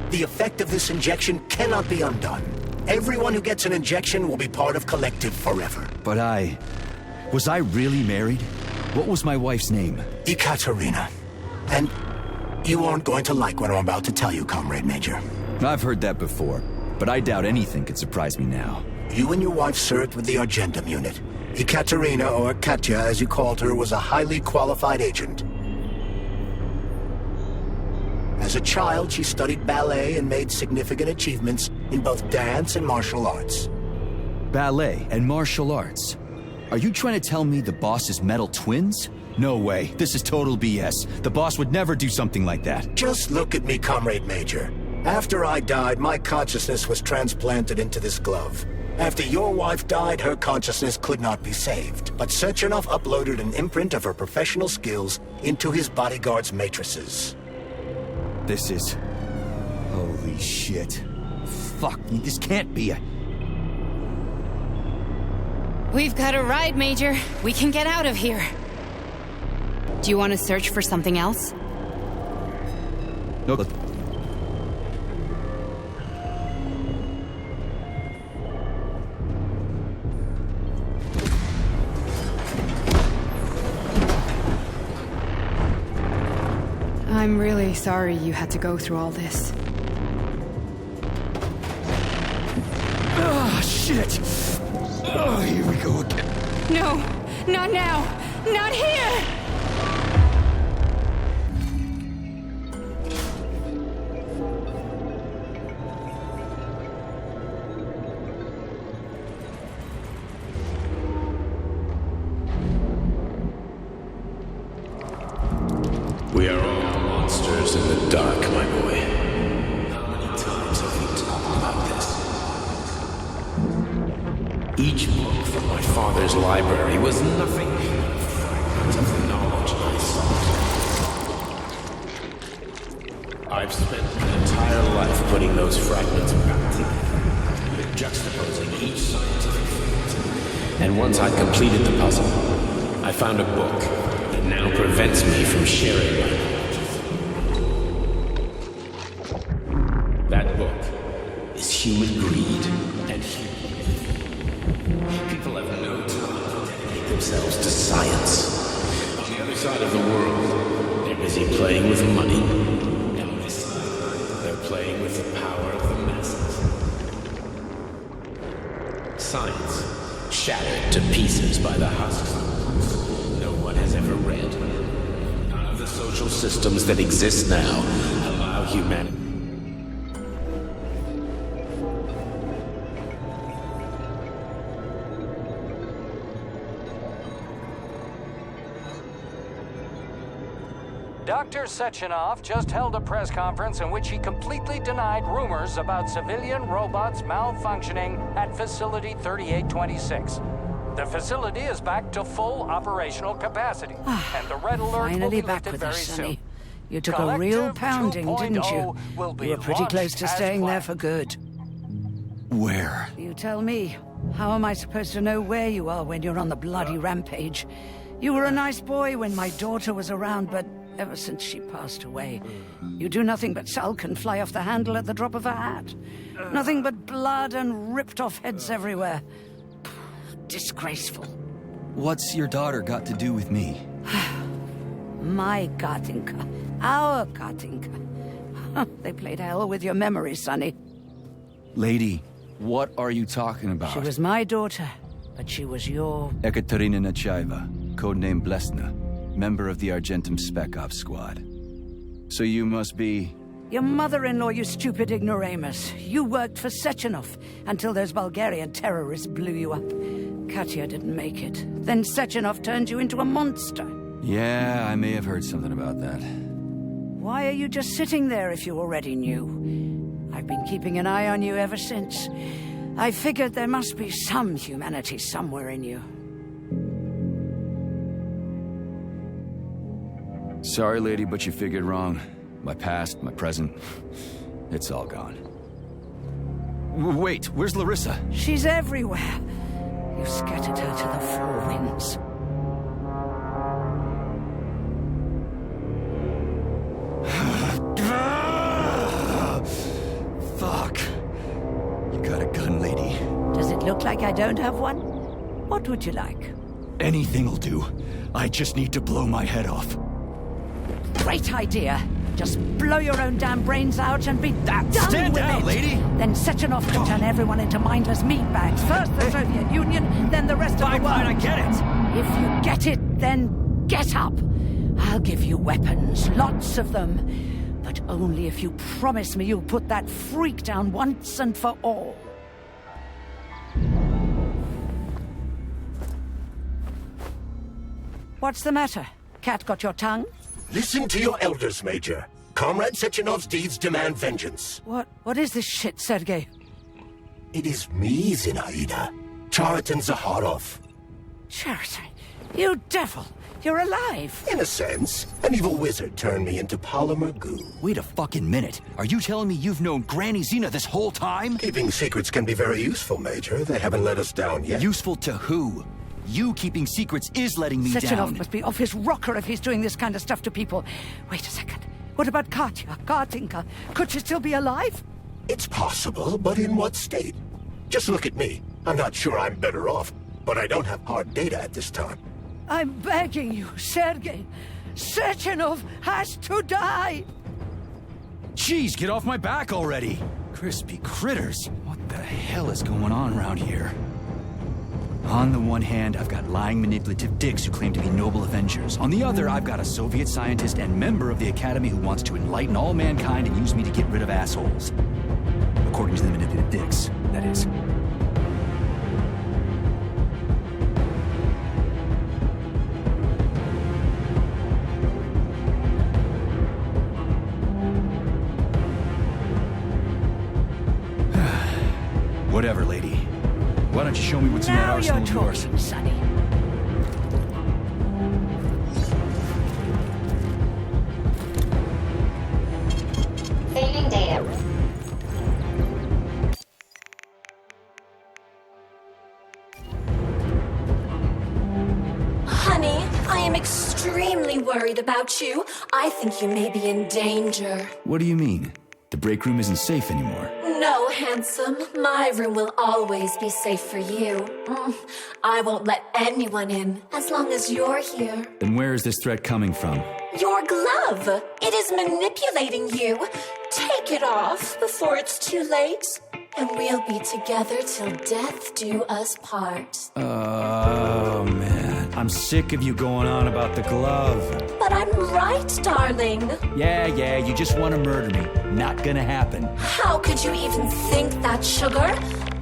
The effect of this injection cannot be undone. Everyone who gets an injection will be part of Collective forever. But was I really married? What was my wife's name? Ekaterina. And you aren't going to like what I'm about to tell you, Comrade Major. I've heard that before, but I doubt anything could surprise me now. You and your wife served with the Argentum unit. Ekaterina, or Katya as you called her, was a highly qualified agent. As a child, she studied ballet and made significant achievements in both dance and martial arts. Ballet and martial arts? Are you trying to tell me the boss is metal twins? No way, this is total BS. The boss would never do something like that. Just look at me, Comrade Major. After I died, my consciousness was transplanted into this glove. After your wife died, her consciousness could not be saved. But Sechenov uploaded an imprint of her professional skills into his bodyguard's matrices. This is... holy shit. Fuck, this can't be a... We've got a ride, Major. We can get out of here. Do you want to search for something else? No, look. I'm really sorry you had to go through all this. Ah, shit! Oh, here we go again. No! Not now! Not here! We are all monsters in the dark, my boy. How many times have we talked about this? Each book from my father's library was nothing but fragments of the knowledge I sought. I've spent an entire life putting those fragments back together, juxtaposing each scientific fact. And once I'd completed the puzzle, I found a book that now prevents me from sharing my knowledge. That book is human greed and human. People have no time to dedicate themselves to science. On the other side of the world, they're busy playing with money. And on this side, they're playing with the power of the masses. Science, shattered to pieces by the husks no one has ever read. None of the social systems that exist now allow humanity. Dr. Sechenov just held a press conference in which he completely denied rumors about civilian robots malfunctioning at Facility 3826. The facility is back to full operational capacity, and the red alert will be back lifted with very us, Sonny. soon. You took a real pounding, didn't you? Will be You were pretty close launched to as staying there planned. for good. Where? You tell me. How am I supposed to know where you are when you're on the bloody rampage? You were a nice boy when my daughter was around, but ever since she passed away, you do nothing but sulk and fly off the handle at the drop of a hat. Nothing but blood and ripped off heads everywhere. Disgraceful. What's your daughter got to do with me? My Katinka. Our Katinka. They played hell with your memory, Sonny. Lady, what are you talking about? She was my daughter, but she was your... Ekaterina Nechaeva, codename Blesna, member of the Argentum Spec Ops squad. So you must be... Your mother-in-law, you stupid ignoramus. You worked for Sechenov until those Bulgarian terrorists blew you up. Katya didn't make it. Then Sechenov turned you into a monster. Yeah, I may have heard something about that. Why are you just sitting there if you already knew? I've been keeping an eye on you ever since. I figured there must be some humanity somewhere in you. Sorry, lady, but you figured wrong. My past, my present, it's all gone. Wait, where's Larissa? She's everywhere. You scattered her to the four winds. Fuck. You got a gun, lady. Does it look like I don't have one? What would you like? Anything'll do. I just need to blow my head off. Great idea. Just blow your own damn brains out and be done with it. Stand down, lady! Then Sechenov can turn everyone into mindless meatbags. First the Soviet Union, then the rest of the world. Fine, I get it! If you get it, then get up. I'll give you weapons, lots of them. But only if you promise me you'll put that freak down once and for all. What's the matter? Cat got your tongue? Listen to your elders, Major. Comrade Sechenov's deeds demand vengeance. What is this shit, Sergei? It is me, Zinaida. Chariton Zaharov. Chariton? You devil! You're alive! In a sense. An evil wizard turned me into polymer goo. Wait a fucking minute. Are you telling me you've known Granny Zena this whole time? Keeping secrets can be very useful, Major. They haven't let us down yet. Useful to who? You keeping secrets is letting me Sechenov down. must be off his rocker if he's doing this kind of stuff to people. Wait a second. What about Katya, Kartinka? Could she still be alive? It's possible, but in what state? Just look at me. I'm not sure I'm better off, but I don't have hard data at this time. I'm begging you, Sergei. Sechenov has to die! Jeez, get off my back already! Crispy critters. What the hell is going on around here? On the one hand, I've got lying, manipulative dicks who claim to be noble avengers. On the other, I've got a Soviet scientist and member of the Academy who wants to enlighten all mankind and use me to get rid of assholes. According to the manipulative dicks, that is. Whatever, lady. Why don't you show me what's in that arsenal of yours? Now you're talking, Sonny. Saving data. Honey, I am extremely worried about you. I think you may be in danger. What do you mean? The break room isn't safe anymore. No, handsome. My room will always be safe for you. I won't let anyone in as long as you're here. Then where is this threat coming from? Your glove. It is manipulating you. Take it off before it's too late, and we'll be together till death do us part. Oh, man. I'm sick of you going on about the glove. But I'm right, darling. Yeah, you just want to murder me. Not gonna happen. How could you even think that, sugar?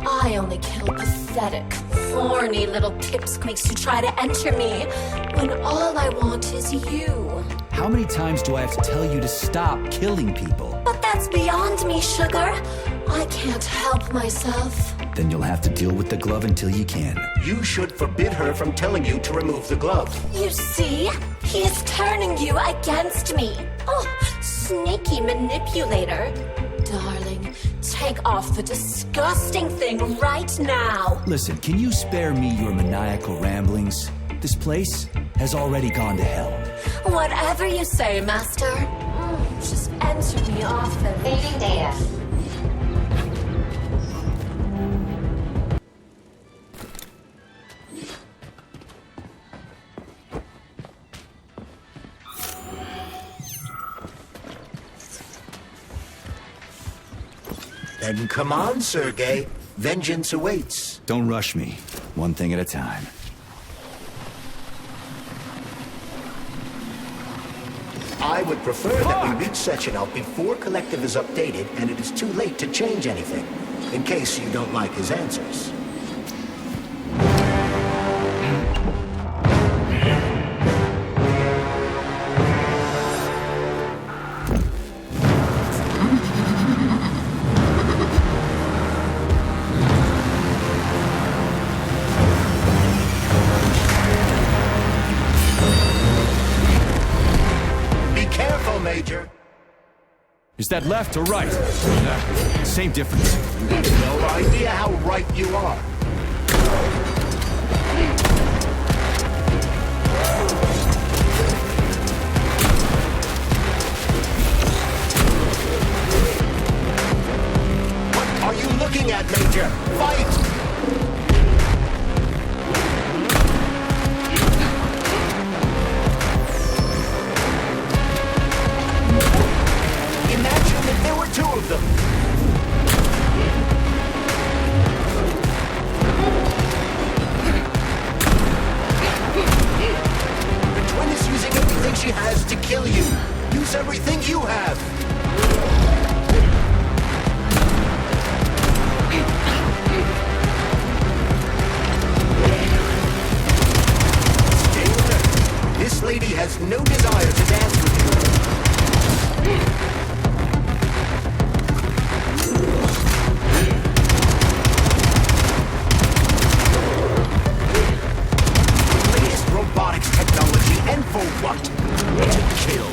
I only kill pathetic, horny little pipsqueaks who try to enter me, when all I want is you. How many times do I have to tell you to stop killing people? But that's beyond me, sugar. I can't help myself. Then you'll have to deal with the glove until you can. You should forbid her from telling you to remove the glove. You see? He is turning you against me. Oh, sneaky manipulator. Darling, take off the disgusting thing right now. Listen, can you spare me your maniacal ramblings? This place has already gone to hell. Whatever you say, Master. Just enter me often. Saving data. Then come on, Sergei. Vengeance awaits. Don't rush me. One thing at a time. I would prefer that we reach Sechenov before Collective is updated and it is too late to change anything, in case you don't like his answers. Major. Is that left or right? Same difference. No idea how right you are. What are you looking at, Major? Fight! them! The twin is using everything she has to kill you. Use everything you have! Stay alert. This lady has no desire to dance with you. Latest robotics technology, and for what? To kill.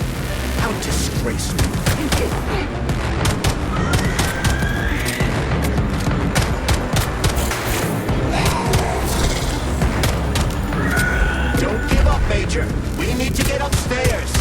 How disgraceful. Don't give up, Major. We need to get upstairs.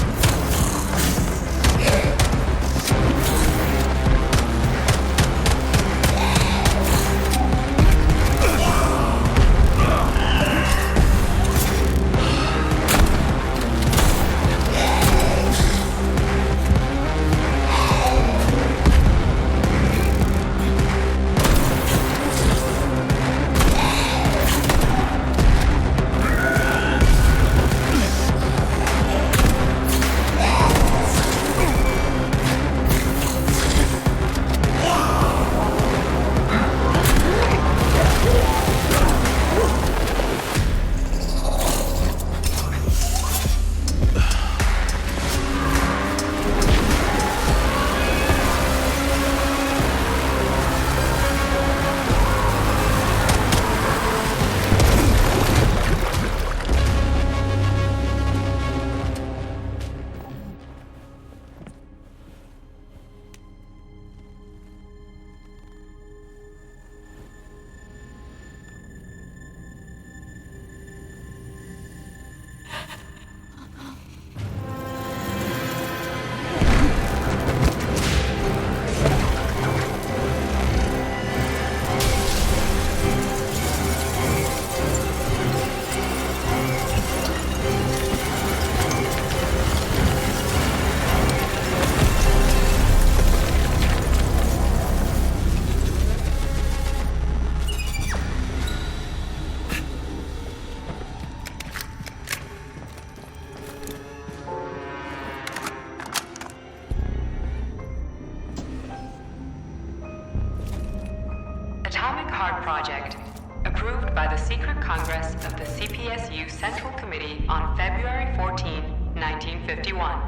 Atomic Heart Project, approved by the Secret Congress of the CPSU Central Committee on February 14, 1951.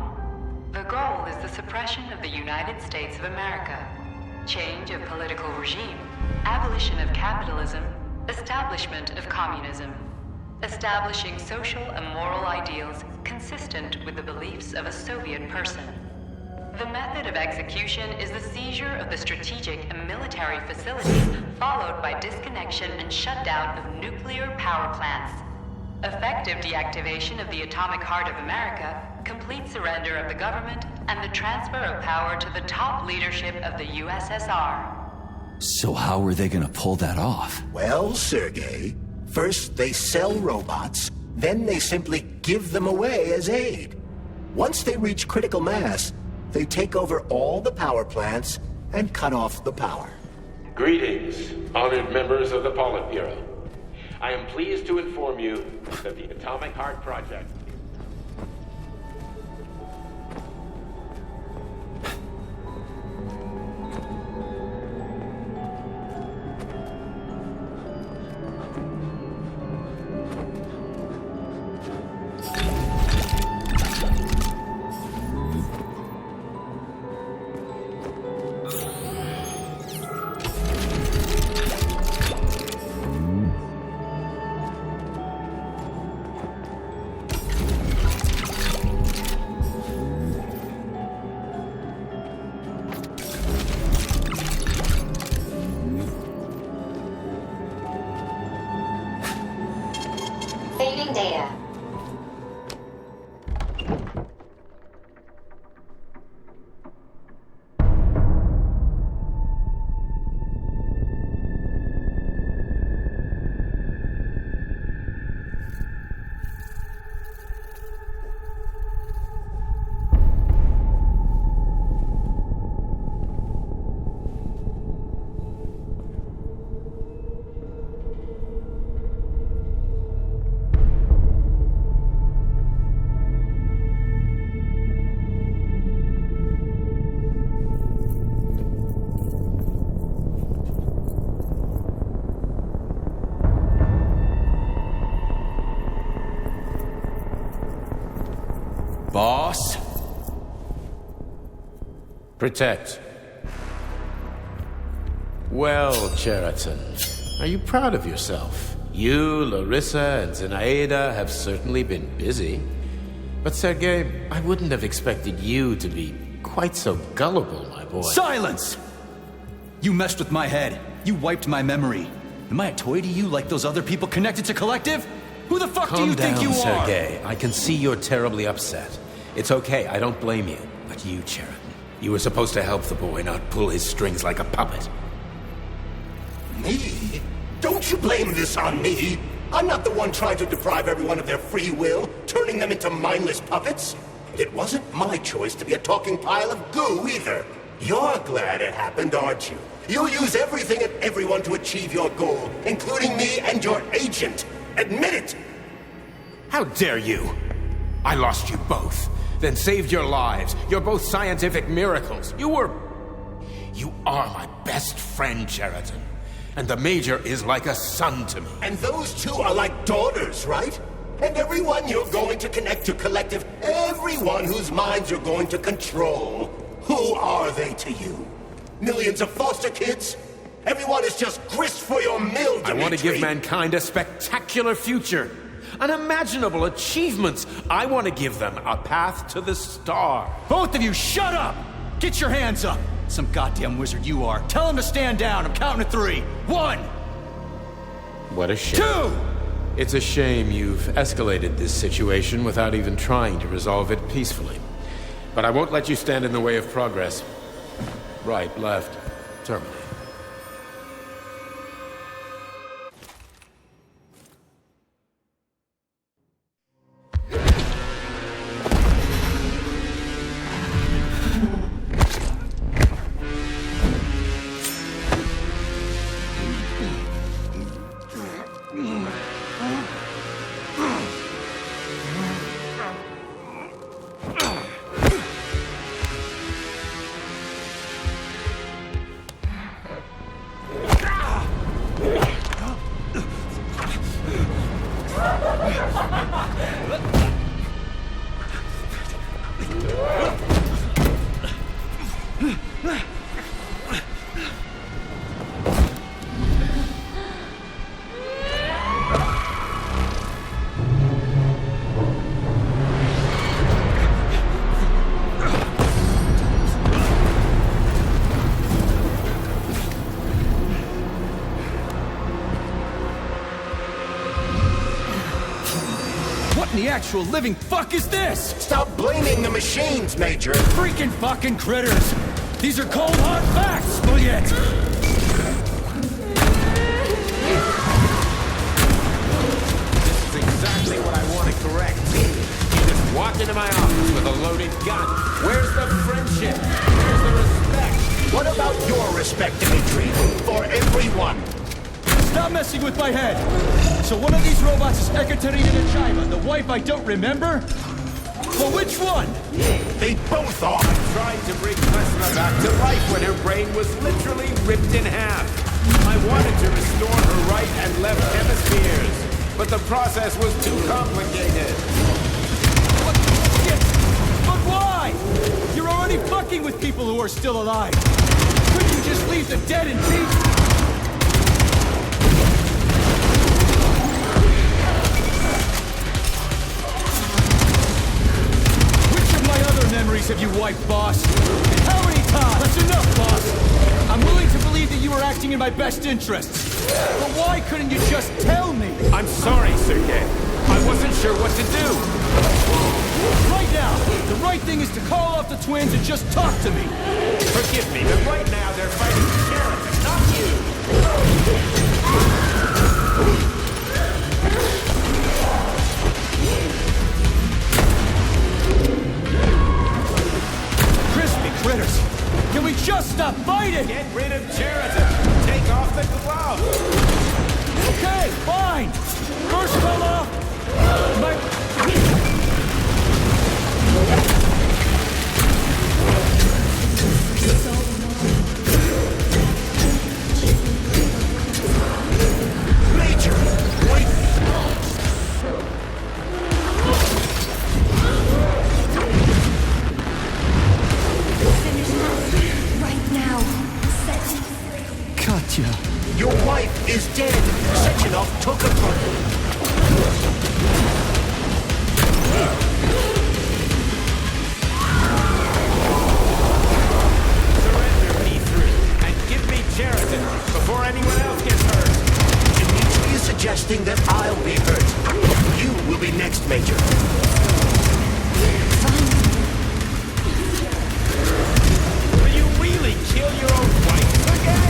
The goal is the suppression of the United States of America, change of political regime, abolition of capitalism, establishment of communism, establishing social and moral ideals consistent with the beliefs of a Soviet person. The method of execution is the seizure of the strategic and military facilities, followed by disconnection and shutdown of nuclear power plants. Effective deactivation of the Atomic Heart of America, complete surrender of the government, and the transfer of power to the top leadership of the USSR. So how are they gonna pull that off? Well, Sergei, first they sell robots, then they simply give them away as aid. Once they reach critical mass, they take over all the power plants and cut off the power. Greetings, honored members of the Politburo. I am pleased to inform you that the Atomic Heart Project Saving data. boss. Protect. Well, Cheriton, are you proud of yourself? You, Larissa, and Zenaida have certainly been busy. But Sergei, I wouldn't have expected you to be quite so gullible, my boy. Silence! You messed with my head. You wiped my memory. Am I a toy to you like those other people connected to Collective? Who the fuck do you think you are? Calm down, Sergei. I can see you're terribly upset. It's okay, I don't blame you. But you, Cheriton, you were supposed to help the boy, not pull his strings like a puppet. Me? Don't you blame this on me? I'm not the one trying to deprive everyone of their free will, turning them into mindless puppets. It wasn't my choice to be a talking pile of goo either. You're glad it happened, aren't you? You'll use everything and everyone to achieve your goal, including me and your agent. Admit it! How dare you! I lost you both, then saved your lives. You're both scientific miracles. You are my best friend, Cheriton. And the Major is like a son to me. And those two are like daughters, right? And everyone you're going to connect to Collective, everyone whose minds you're going to control, who are they to you? Millions of foster kids? Everyone is just grist for your mill, Dimitri. I want to give mankind a spectacular future. Unimaginable achievements. I want to give them a path to the star. Both of you, shut up! Get your hands up! Some goddamn wizard you are. Tell him to stand down. I'm counting to 3. 1! What a shame. 2! It's a shame you've escalated this situation without even trying to resolve it peacefully. But I won't let you stand in the way of progress. Right, left, terminate. The actual living fuck is this? Stop blaming the machines, Major. Freaking fucking critters! These are cold hard facts, Bullet! This is exactly what I want to correct. You just walked into my office with a loaded gun. Where's the friendship? Where's the respect? What about your respect, Dimitri? For everyone? Stop messing with my head! So one of these robots is Ekaterina Nechaeva, the wife I don't remember? Well, which one? They both are! I tried to bring Vesna back to life when her brain was literally ripped in half. I wanted to restore her right and left hemispheres, but the process was too complicated. What shit? But why? You're already fucking with people who are still alive. Couldn't you just leave the dead in peace? Memories have you wiped, boss? And how many times? That's enough, boss! I'm willing to believe that you were acting in my best interests. But why couldn't you just tell me? I'm sorry, Sergei. I wasn't sure what to do. Right now, the right thing is to call off the twins and just talk to me. Forgive me, but right now they're fighting Cheriton, not you. Critters! Can we just stop fighting? Get rid of Cheriton! Take off the glove! Okay, fine! First call off! Your wife is dead. Sechenov took her from you. Surrender, P3, and give me Cheriton before anyone else gets hurt. Dimitri is suggesting that I'll be hurt. You will be next, Major. Will you really kill your own wife again?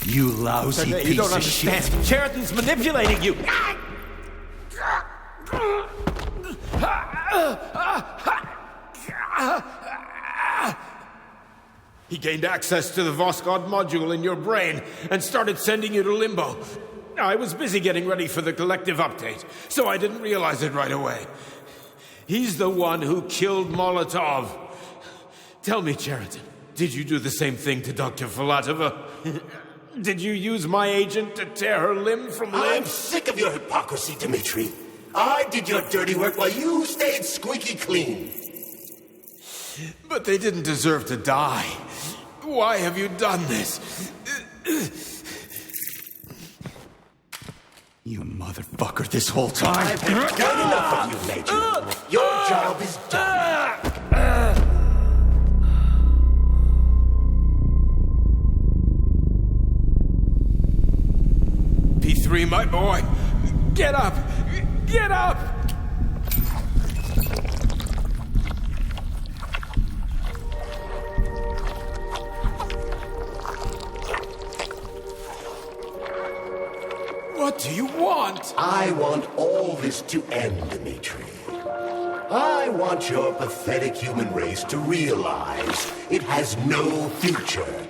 You lousy piece You don't of understand. shit. Cheriton's manipulating you. He gained access to the Voskhod module in your brain and started sending you to Limbo. I was busy getting ready for the collective update, so I didn't realize it right away. He's the one who killed Molotov. Tell me, Cheriton, did you do the same thing to Dr. Filatova? Did you use my agent to tear her limb from limb? I'm sick of your hypocrisy, Dimitri. I did your dirty work while you stayed squeaky clean. But they didn't deserve to die. Why have you done this? You motherfucker this whole time. I've had done enough of you, Major. Your job is done. P3, my boy. Get up! Get up! What do you want? I want all this to end, Dimitri. I want your pathetic human race to realize it has no future.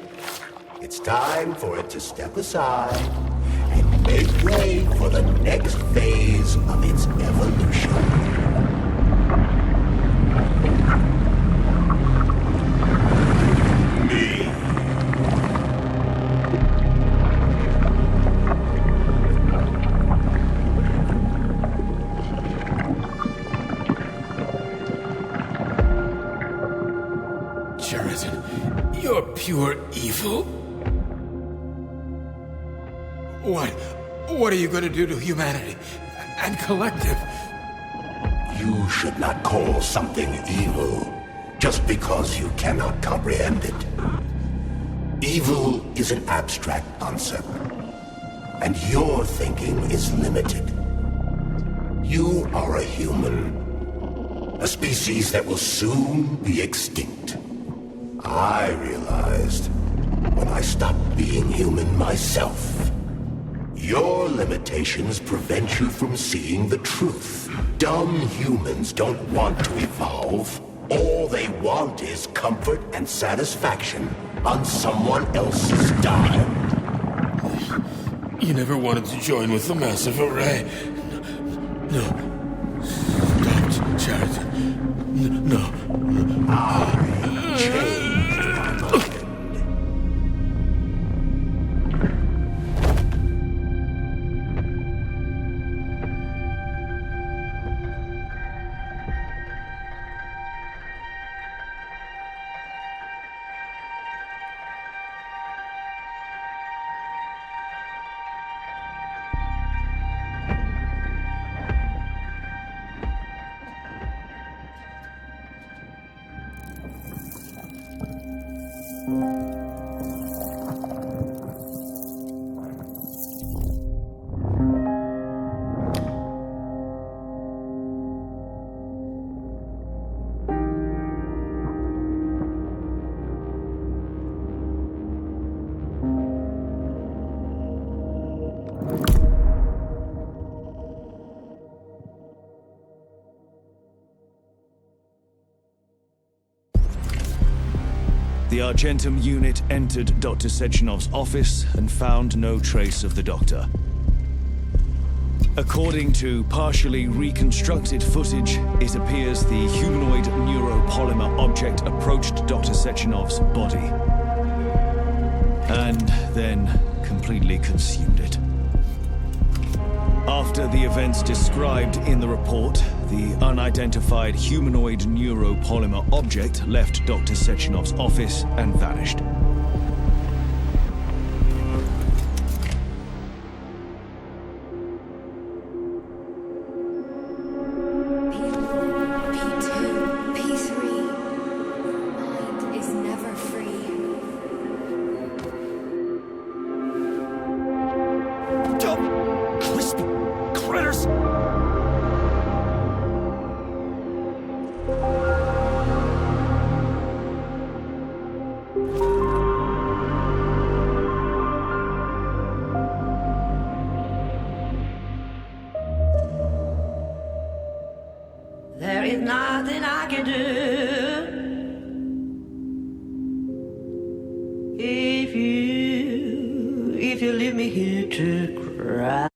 It's time for it to step aside and make way for the next phase of its evolution. Sheridan, you're pure evil. What are you going to do to humanity and collective? You should not call something evil just because you cannot comprehend it. Evil is an abstract concept, and your thinking is limited. You are a human, a species that will soon be extinct. I realized when I stopped being human myself. Your limitations prevent you from seeing the truth. Dumb humans don't want to evolve. All they want is comfort and satisfaction on someone else's dime. You never wanted to join with the massive array. No. Stop, Sheridan. No. I changed my mind. The Argentum unit entered Dr. Sechenov's office and found no trace of the doctor. According to partially reconstructed footage, it appears the humanoid neuropolymer object approached Dr. Sechenov's body and then completely consumed it. After the events described in the report, the unidentified humanoid neuropolymer object left Dr. Sechenov's office and vanished. P2, P3. Mind is never free. Dumb, crispy critters! There is nothing I can do if you leave me here to cry.